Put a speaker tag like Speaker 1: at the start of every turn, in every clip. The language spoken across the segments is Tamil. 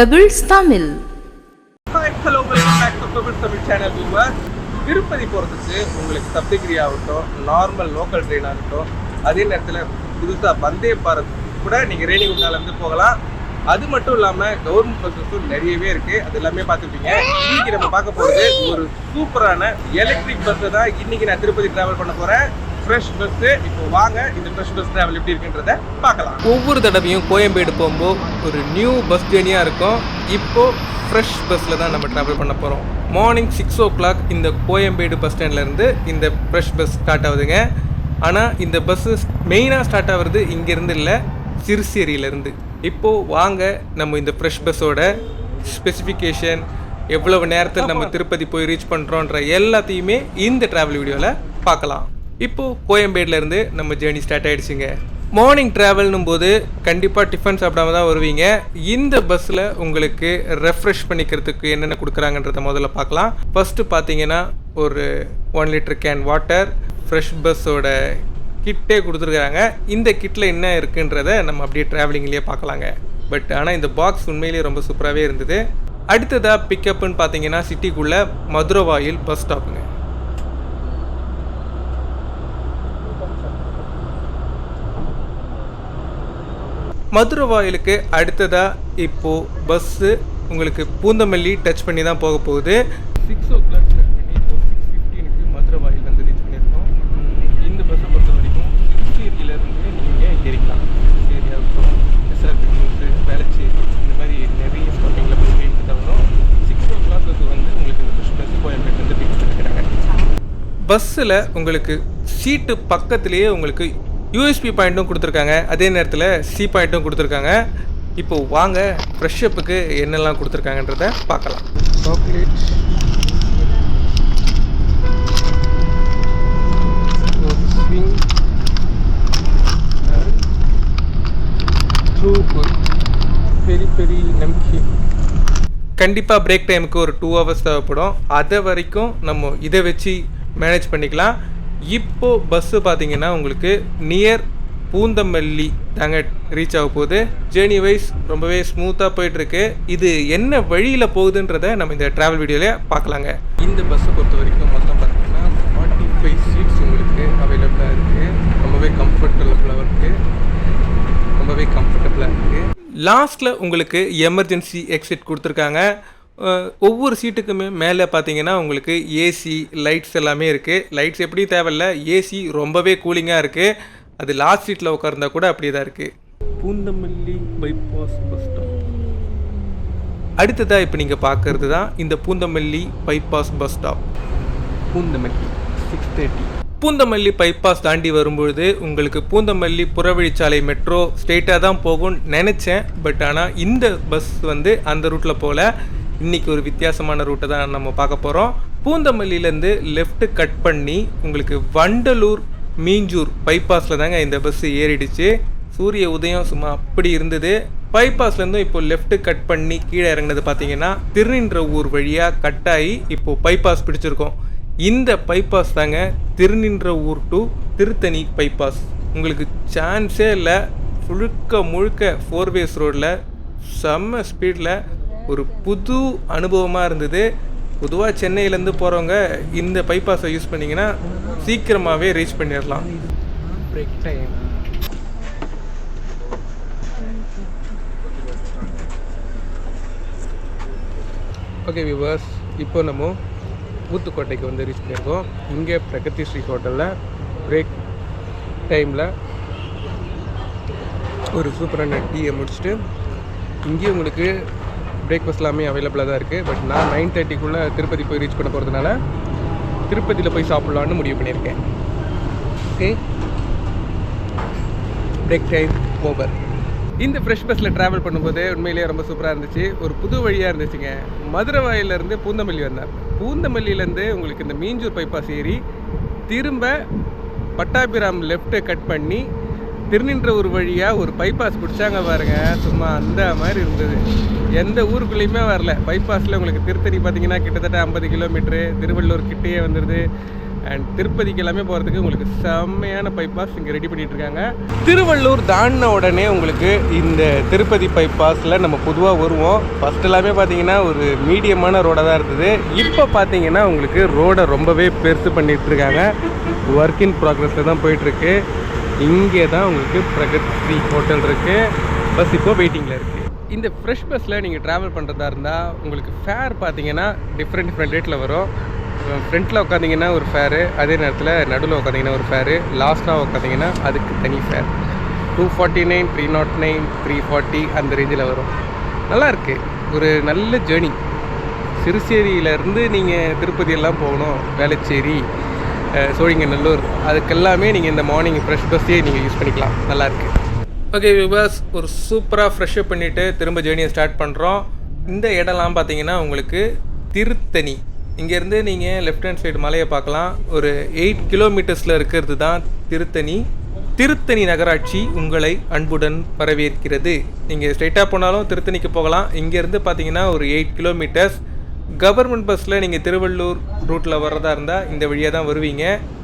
Speaker 1: Pebbles Tamil.
Speaker 2: Hi, hello, welcome back to Pebbles Tamil channel viewers. Tirupati போகிறதுக்கு உங்களுக்கு சப்தகிரி ஆகட்டும், நார்மல் லோக்கல் ட்ரெயின் ஆகட்டும், அதே நேரத்தில் புதுசாக வந்தே பாரத் கூட நீங்கள் ரேணிகுண்டாலேருந்து போகலாம். அது மட்டும் இல்லாமல் கவர்மெண்ட் பஸ்ஸஸும் நிறையவே இருக்குது. அது எல்லாமே பார்த்துருப்பீங்க. இன்றைக்கி நம்ம பார்க்க போகிறது ஒரு சூப்பரான எலக்ட்ரிக் பஸ்ஸை தான் இன்றைக்கி நான் திருப்பதி ட்ராவல் பண்ண போகிறேன். Fresh bus. இப்போ வாங்க இந்த ஃப்ரெஷ் பஸ் ட்ராவல் எப்படி இருக்குன்றத பார்க்கலாம். ஒவ்வொரு தடவையும் கோயம்பேடு போகும்போது ஒரு நியூ பஸ் ஜேர்னியாக இருக்கும். இப்போது ஃப்ரெஷ் பஸ்ஸில் தான் நம்ம ட்ராவல் பண்ண போகிறோம். மார்னிங் 6 o'clock இந்த கோயம்பேடு பஸ் ஸ்டாண்ட்லேருந்து இந்த ஃப்ரெஷ் பஸ் ஸ்டார்ட் ஆகுதுங்க. ஆனால் இந்த பஸ்ஸு மெயினாக ஸ்டார்ட் ஆகிறது இங்கேருந்து இல்லை, சிறுசேரியிலேருந்து. இப்போது வாங்க நம்ம இந்த ஃப்ரெஷ் பஸ்ஸோட ஸ்பெசிஃபிகேஷன், எவ்வளவு நேரத்தில் நம்ம திருப்பதி போய் ரீச் பண்ணுறோன்ற எல்லாத்தையுமே இந்த ட்ராவல் வீடியோவில் பார்க்கலாம். இப்போது கோயம்பேடுலேருந்து நம்ம ஜேர்னி ஸ்டார்ட் ஆகிடுச்சிங்க. மார்னிங் ட்ராவல்னும் போது கண்டிப்பாக டிஃபன் சாப்பிடாம தான் வருவீங்க. இந்த பஸ்ஸில் உங்களுக்கு ரெஃப்ரெஷ் பண்ணிக்கிறதுக்கு என்னென்ன கொடுக்குறாங்கன்றத முதல்ல பார்க்கலாம். ஃபஸ்ட்டு பார்த்தீங்கன்னா ஒரு 1 liter கேன் வாட்டர் ஃப்ரெஷ் பஸ்ஸோட கிட்டே கொடுத்துருக்காங்க. இந்த கிட்டில் என்ன இருக்குன்றத நம்ம அப்படியே ட்ராவலிங்லேயே பார்க்கலாங்க. பட் ஆனால் இந்த பாக்ஸ் உண்மையிலேயே ரொம்ப சூப்பராகவே இருந்தது. அடுத்ததாக பிக்கப்புன்னு பார்த்தீங்கன்னா சிட்டிக்குள்ளே மதுரவாயில் பஸ் ஸ்டாப்புங்க. மதுரவாயிலுக்கு அடுத்ததாக இப்போது பஸ்ஸு உங்களுக்கு பூந்தமல்லி டச் பண்ணி தான் போக போகுது. 6 o'clock டச் பண்ணி இப்போ 6:15 மதுரவாயில் வந்து ரீச் பண்ணியிருக்கோம். இந்த பஸ்ஸை பொறுத்த வரைக்கும் சிறுசேரியிலேருந்து நீங்கள் ஏறிக்கலாம். சிறுசேரியாகட்டும், எஸ்ஆர்பி நியூஸு, வேளச்சேரி, இந்த மாதிரி நிறைய ஸ்டாப்பிங்கில் போய் வெயிட் தான் வரும். 6 o'clock வந்து உங்களுக்கு இந்த ஃப்ரெஷ் பஸ் கோயம்பேடு வந்து பிக் பண்ணிக்கிறாங்க. பஸ்ஸில் உங்களுக்கு சீட்டு பக்கத்துலேயே உங்களுக்கு யூஎஸ்பி பாயிண்ட்டும் கொடுத்துருக்காங்க, அதே நேரத்தில் சி பாயிண்ட்டும் கொடுத்துருக்காங்க. இப்போது வாங்க ஃப்ரெஷ்ஷப்புக்கு என்னெல்லாம் கொடுத்துருக்காங்கன்றத பார்க்கலாம். சாக்லேட், ஸ்விங், பெரிய பெரிய நம்பிக்கை. கண்டிப்பாக பிரேக் டைமுக்கு ஒரு 2 hours தேவைப்படும். அதை வரைக்கும் நம்ம இதை வச்சு மேனேஜ் பண்ணிக்கலாம். இப்போது பஸ்ஸு பார்த்தீங்கன்னா உங்களுக்கு நியர் பூந்தமல்லி தாங்க ரீச் ஆக போகுது. ஜேர்னி வைஸ் ரொம்பவே ஸ்மூத்தாக போயிட்டுருக்கு. இது என்ன வழியில் போகுதுன்றதை நம்ம இந்த ட்ராவல் வீடியோவிலே பார்க்கலாங்க. இந்த பஸ்ஸை பொறுத்த வரைக்கும் மொத்தம் பார்த்தீங்கன்னா 45 சீட்ஸ் உங்களுக்கு அவைலபிளாக இருக்குது. ரொம்பவே கம்ஃபர்டபுளாக இருக்குது. லாஸ்ட்டில் உங்களுக்கு எமர்ஜென்சி எக்ஸிட் கொடுத்துருக்காங்க. ஒவ்வொரு சீட்டுக்குமே மேலே பார்த்தீங்கன்னா உங்களுக்கு ஏசி லைட்ஸ் எல்லாமே இருக்குது. லைட்ஸ் எப்படி தேவையில்ல, ஏசி ரொம்பவே கூலிங்காக இருக்குது. அது லாஸ்ட் சீட்டில் உட்கார்ந்தா கூட அப்படியே தான் இருக்குது. Poonamallee bypass bus stop. அடுத்ததாக இப்போ நீங்கள் பார்க்குறது தான் இந்த Poonamallee bypass bus stop. Poonamallee 6:30. Poonamallee bypass தாண்டி வரும்பொழுது உங்களுக்கு பூந்தமல்லி புறவழிச்சாலை மெட்ரோ ஸ்ட்ரெயிட்டாக தான் போகும்னு நினச்சேன். பட் ஆனால் இந்த பஸ் வந்து அந்த ரூட்டில் போகல. இன்றைக்கி ஒரு வித்தியாசமான ரூட்டை தான் நம்ம பார்க்க போகிறோம். பூந்தமல்லியிலேருந்து லெஃப்ட்டு கட் பண்ணி உங்களுக்கு வண்டலூர் மீஞ்சூர் பைபாஸில் தாங்க இந்த பஸ்ஸு ஏறிடுச்சு. சூரிய உதயம் சும்மா அப்படி இருந்தது. பைபாஸ்லேருந்தும் இப்போ லெஃப்ட்டு கட் பண்ணி கீழே இறங்கினது பார்த்தீங்கன்னா திருநின்றவூர் வழியாக கட் ஆகி இப்போது பைபாஸ் பிடிச்சிருக்கோம். இந்த பைபாஸ் தாங்க திருநின்றவூர் டு திருத்தணி பைபாஸ். உங்களுக்கு சான்ஸே இல்லை. முழுக்க 4 ways ரோடில் செம்ம ஸ்பீடில் ஒரு புது அனுபவமாக இருந்தது. பொதுவாக சென்னையிலேருந்து போகிறவங்க இந்த பைபாஸை யூஸ் பண்ணிங்கன்னா சீக்கிரமாகவே ரீச் பண்ணிடலாம். Break time. ஓகே வியூவர்ஸ், இப்போ நம்ம ஊத்துக்கோட்டைக்கு வந்து ரீச் பண்ணியிருக்கோம். இங்கே பிரகதி ஸ்ரீ ஹோட்டலில் பிரேக் டைமில் ஒரு சூப்பரான டீயை முடிச்சுட்டு இங்கேயும் உங்களுக்கு பிரேக்ஃபாஸ்ட் எல்லாமே அவைலபிளாக தான் இருக்குது. பட் நான் 9:30க்குள்ளே திருப்பதி போய் ரீச் பண்ண போகிறதுனால திருப்பதியில் போய் சாப்பிட்லான்னு முடிவு பண்ணியிருக்கேன். Okay, break time over. இந்த ஃப்ரெஷ் பஸ்ஸில் ட்ராவல் பண்ணும்போது உண்மையிலேயே ரொம்ப சூப்பராக இருந்துச்சு. ஒரு புது வழியாக இருந்துச்சுங்க. மதுரவாயிலேருந்து பூந்தமல்லி வந்தார். பூந்தமல்லியிலேருந்து உங்களுக்கு இந்த மீஞ்சூர் பைபாஸ் ஏறி திரும்ப பட்டாபிராம் லெஃப்ட்டை கட் பண்ணி திருநின்றவூர் வழியாக ஒரு பைபாஸ் பிடிச்சாங்க பாருங்க. சும்மா அந்த மாதிரி இருந்தது. எந்த ஊருக்குள்ளேயுமே வரல. பைபாஸில் உங்களுக்கு திருத்தணி பார்த்தீங்கன்னா கிட்டத்தட்ட 50 கிலோமீட்ரு, திருவள்ளூர் கிட்டேயே வந்துடுது. அண்ட் திருப்பதிக்கு எல்லாமே போகிறதுக்கு உங்களுக்கு செம்மையான பைபாஸ் இங்கே ரெடி பண்ணிட்டு இருக்காங்க. திருவள்ளூர் தாண்டின உடனே உங்களுக்கு இந்த திருப்பதி பைபாஸில் நம்ம பொதுவாக வருவோம். ஃபஸ்ட் எல்லாமே பார்த்தீங்கன்னா ஒரு மீடியமான ரோடாக தான் இருந்தது. இப்போ பார்த்தீங்கன்னா உங்களுக்கு ரோடை ரொம்பவே பெருசு பண்ணிட்டு இருக்காங்க. ஒர்க் இன் ப்ராக்ரஸில் தான் போயிட்டுருக்கு. இங்கே தான் உங்களுக்கு பிரகதி ஹோட்டல் இருக்குது. பஸ் இப்போ வெயிட்டிங்கில் இருக்குது. இந்த ஃப்ரெஷ் பஸ்ஸில் நீங்கள் ட்ராவல் பண்ணுறதா இருந்தால் உங்களுக்கு ஃபேர் பார்த்தீங்கன்னா டிஃப்ரெண்ட் ரேட்டில் வரும். ஃப்ரண்ட்டில் உட்காந்திங்கன்னா ஒரு ஃபேரு, அதே நேரத்தில் நடுவில் உட்காந்திங்கன்னா ஒரு ஃபேரு, லாஸ்ட்டாக உட்காந்திங்கன்னா அதுக்கு தனி ஃபேர். 249, 309, 340 அந்த ரேஞ்சில் வரும். நல்லாயிருக்கு. ஒரு நல்ல ஜேர்னி. சிறுசேரியிலேருந்து நீங்கள் திருப்பதி எல்லாம் போகணும், வேளச்சேரி, சோழிங்கநல்லூர், அதுக்கெல்லாமே நீங்கள் இந்த மார்னிங் ஃப்ரெஷ் பஸ்ஸே நீங்கள் யூஸ் பண்ணிக்கலாம். நல்லாயிருக்கு. ஓகே வியூவர்ஸ், ஒரு சூப்பராக ஃப்ரெஷ்அப் பண்ணிவிட்டு திரும்ப ஜேர்னியை ஸ்டார்ட் பண்ணுறோம். இந்த இடம்லாம் பார்த்தீங்கன்னா உங்களுக்கு திருத்தணி. இங்கேருந்து நீங்கள் லெஃப்ட் ஹேண்ட் சைடு மலையை பார்க்கலாம். ஒரு 8 கிலோமீட்டர்ஸில் இருக்கிறது தான் திருத்தணி. திருத்தணி நகராட்சி உங்களை அன்புடன் வரவேற்கிறது. நீங்கள் ஸ்ட்ரைட்டாக போனாலும் திருத்தணிக்கு போகலாம். இங்கேருந்து பார்த்தீங்கன்னா ஒரு 8 கிலோமீட்டர்ஸ். கவர்மெண்ட் பஸ்ஸில் நீங்கள் திருவள்ளூர் ரூட்டில் வர்றதா இருந்தால் இந்த வழியாக தான் வருவீங்க.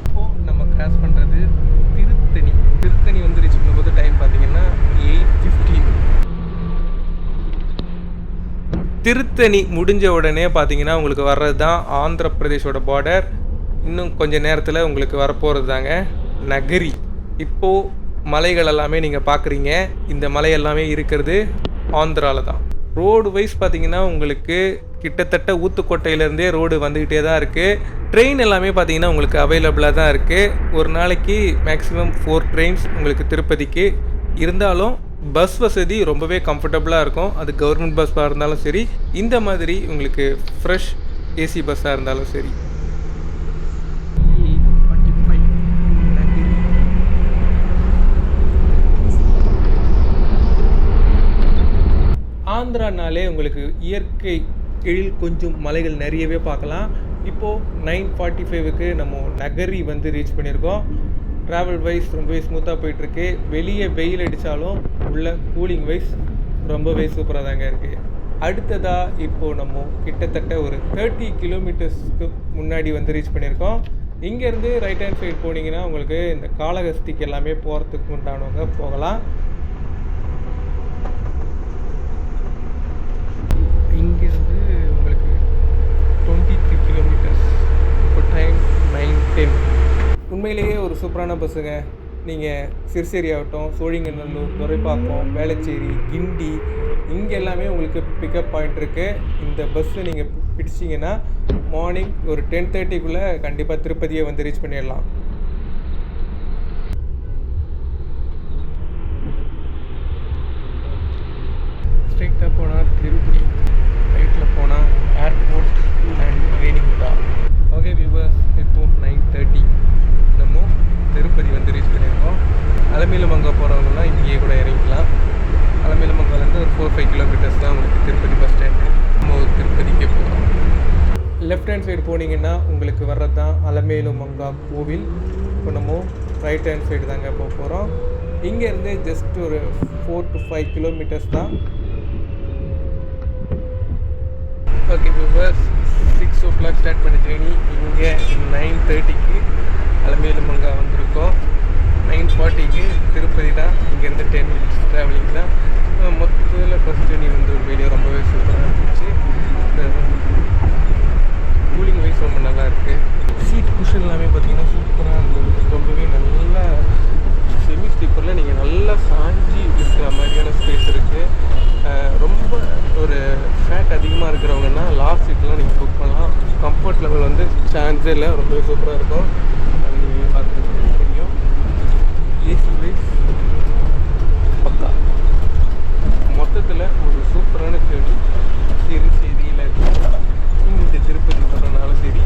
Speaker 2: இப்போது நம்ம கிராஸ் பண்ணுறது திருத்தணி. திருத்தணி வந்து ரீச் பண்ணும்போது டைம் பார்த்தீங்கன்னா 8:15. திருத்தணி முடிஞ்ச உடனே பார்த்தீங்கன்னா உங்களுக்கு வர்றது தான் ஆந்திர பிரதேஷோட பார்டர். இன்னும் கொஞ்சம் நேரத்தில் உங்களுக்கு வரப்போகிறது தாங்க நகரி. இப்போது மலைகள் எல்லாமே நீங்கள் பார்க்குறீங்க. இந்த மலை எல்லாமே இருக்கிறது ஆந்திராவில் தான். ரோடு வைஸ் பார்த்தீங்கன்னா உங்களுக்கு கிட்டத்தட்ட ஊத்துக்கோட்டையிலேருந்தே ரோடு வந்துக்கிட்டே தான் இருக்குது. ட்ரெயின் எல்லாமே பார்த்தீங்கன்னா உங்களுக்கு அவைலபிளாக தான் இருக்குது. ஒரு நாளைக்கு மேக்ஸிமம் 4 ட்ரெயின்ஸ் உங்களுக்கு திருப்பதிக்கு இருந்தாலும் பஸ் வசதி ரொம்பவே கம்ஃபர்டபுளாக இருக்கும். அது கவர்மெண்ட் பஸ்ஸாக இருந்தாலும் சரி, இந்த மாதிரி உங்களுக்கு ஃப்ரெஷ் ஏசி பஸ்ஸாக இருந்தாலும் சரி. ஆந்திரானாலே உங்களுக்கு இயற்கை எழில் கொஞ்சம் மலைகள் நிறையவே பார்க்கலாம். இப்போது 9:45க்கு நம்ம நகரி வந்து ரீச் பண்ணியிருக்கோம். ட்ராவல் வைஸ் ரொம்பவே ஸ்மூத்தாக போயிட்டுருக்கு. வெளியே வெயில் அடித்தாலும் உள்ள கூலிங் வைஸ் ரொம்பவே சூப்பராக தாங்க இருக்குது. அடுத்ததாக இப்போது நம்ம கிட்டத்தட்ட ஒரு 30 கிலோமீட்டர்ஸ்க்கு முன்னாடி வந்து ரீச் பண்ணியிருக்கோம். இங்கேருந்து ரைட் ஹேண்ட் சைடு போனீங்கன்னா உங்களுக்கு இந்த காளஹஸ்திக்கு எல்லாமே போகிறதுக்கு உண்டானவங்க போகலாம். இங்கேருந்து உங்களுக்கு 23 கிலோமீட்டர்ஸ். இப்போ டைம் 9:10. உண்மையிலேயே ஒரு சூப்பரான பஸ்ஸுங்க. நீங்கள் சிறுசேரி ஆகட்டும், சோழிங்கநல்லூர், துரைப்பாக்கம், வேளச்சேரி, கிண்டி, இங்கே எல்லாமே உங்களுக்கு பிக்கப் பாயிண்ட் இருக்குது. இந்த பஸ்ஸை நீங்கள் பிடிச்சிங்கன்னா மார்னிங் ஒரு 10:30க்குள்ளே கண்டிப்பாக திருப்பதியை வந்து ரீச் பண்ணிடலாம். ஸ்ட்ரைட்டாக போனால் திருப்பதி, ரைட்டில் போனால் airport and Renigunta. Okay viewers, இப்போ 9:30 நம்ம திருப்பதி வந்து ரீச் பண்ணியிருக்கோம். அலமேலுமங்கா போகிறவங்கலாம் இங்கேயே கூட இறங்கிக்கலாம். அலமேலுமங்காலேருந்து ஒரு 4-5 கிலோமீட்டர்ஸ் தான் உங்களுக்கு திருப்பதி பஸ் ஸ்டாண்டு. நம்ம திருப்பதிக்கே போகிறோம். லெஃப்ட் ஹேண்ட் சைடு போனீங்கன்னா உங்களுக்கு வர்றது தான் அலமேலுமங்கா கோவில். இப்போ நம்ம ரைட் ஹேண்ட் சைடு தாங்க போக போகிறோம். இங்கேருந்து ஜஸ்ட் ஒரு 4 to 5 கிலோமீட்டர்ஸ் தான். ஓகே வியூவர்ஸ், 6 o'clock ஸ்டார்ட் பண்ண ஜேர்னி. இங்கே 9:30க்கு அலமேலுமங்கா வந்திருக்கோம். 9:40க்கு திருப்பதி தான். இங்கேருந்து 10 minutes ட்ராவலிங் தான். மொத்தத்தில் ஃபஸ்ட் ஜேர்னி வந்து ஒரு வீடியோ ரொம்பவே சூப்பராக இருந்துச்சு. இந்த கூலிங் வைஸ் ரொம்ப நல்லா இருக்குது. சீட் குஷன் எல்லாமே பார்த்தீங்கன்னா சூப்பராக இருந்தது. ரொம்பவே நல்லா செமி ஸ்லீப்பரில் நீங்கள் நல்லா சாஞ்சி இருக்கிற மாதிரியான ஸ்பேஸ் இருக்குது. ரொம்ப ஒரு ஃபேட் அதிகமாக இருக்கிறவங்கன்னா லாஸ்ட் சீட்லாம் நீங்கள் புக் பண்ணலாம். கம்ஃபர்ட் லெவல் வந்து சான்ஸே இல்லை, ரொம்பவே சூப்பராக இருக்கும். நீங்கள் பார்த்துட்டு தெரியும். ஏசி வைஸ் பக்கா. மொத்தத்தில் ஒரு சூப்பரான ஜேர்னி. சிறுசேரியில் இந்த திருப்பதி வர்றதுனாலும் சரி,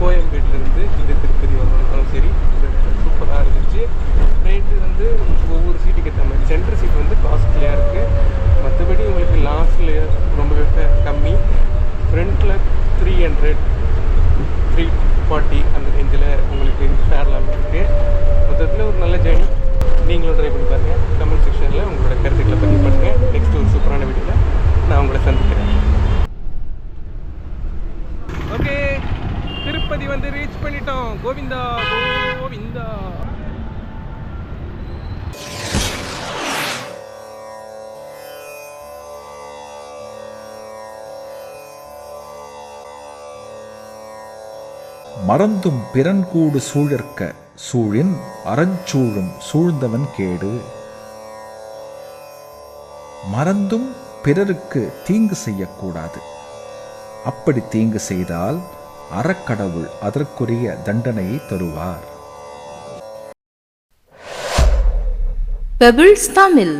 Speaker 2: கோயம்பேட்டிலேருந்து இந்த திருப்பதி வர்றதுனாலும் சரி சூப்பராக இருந்துச்சு. ரேட்டு வந்து ஒவ்வொரு சீட்டுக்கு ஏற்ற மாதிரி. சென்ட்ரு சீட் வந்து காஸ்ட்லியாக இருக்குது. மற்றபடி உங்களுக்கு லாஸ்ட்டில் ரொம்பவே கம்மி. ஃப்ரண்ட்டில் 300, 340 அந்த ரேஞ்சில் உங்களுக்கு ஃபேர்லாம் இருக்குது. மொத்தத்தில் ஒரு நல்ல ஜேர்னி. நீங்களும் ட்ரை பண்ணி பாருங்கள். கமெண்ட் செக்ஷனில் உங்களோட கருத்துக்களை பதிவு பண்ணுங்கள். நெக்ஸ்ட் ஒரு சூப்பரான வீடியோவில் நான் உங்களை சந்திக்கிறேன். ஓகே, திருப்பதி பாதி வந்து ரீச் பண்ணிட்டோம். கோவிந்தா கோவிந்தா.
Speaker 1: மறந்தும் பிறன்கூடு சூழற்க சூழின் அறஞ்சூழும் சூழ்ந்தவன் கேடு. மறந்தும் பிறருக்கு தீங்கு செய்யக்கூடாது. அப்படி தீங்கு செய்தால் அறக்கடவுள் அதற்குரிய தண்டனையை தருவார்.
Speaker 3: பெபிள்ஸ் தமிழ்.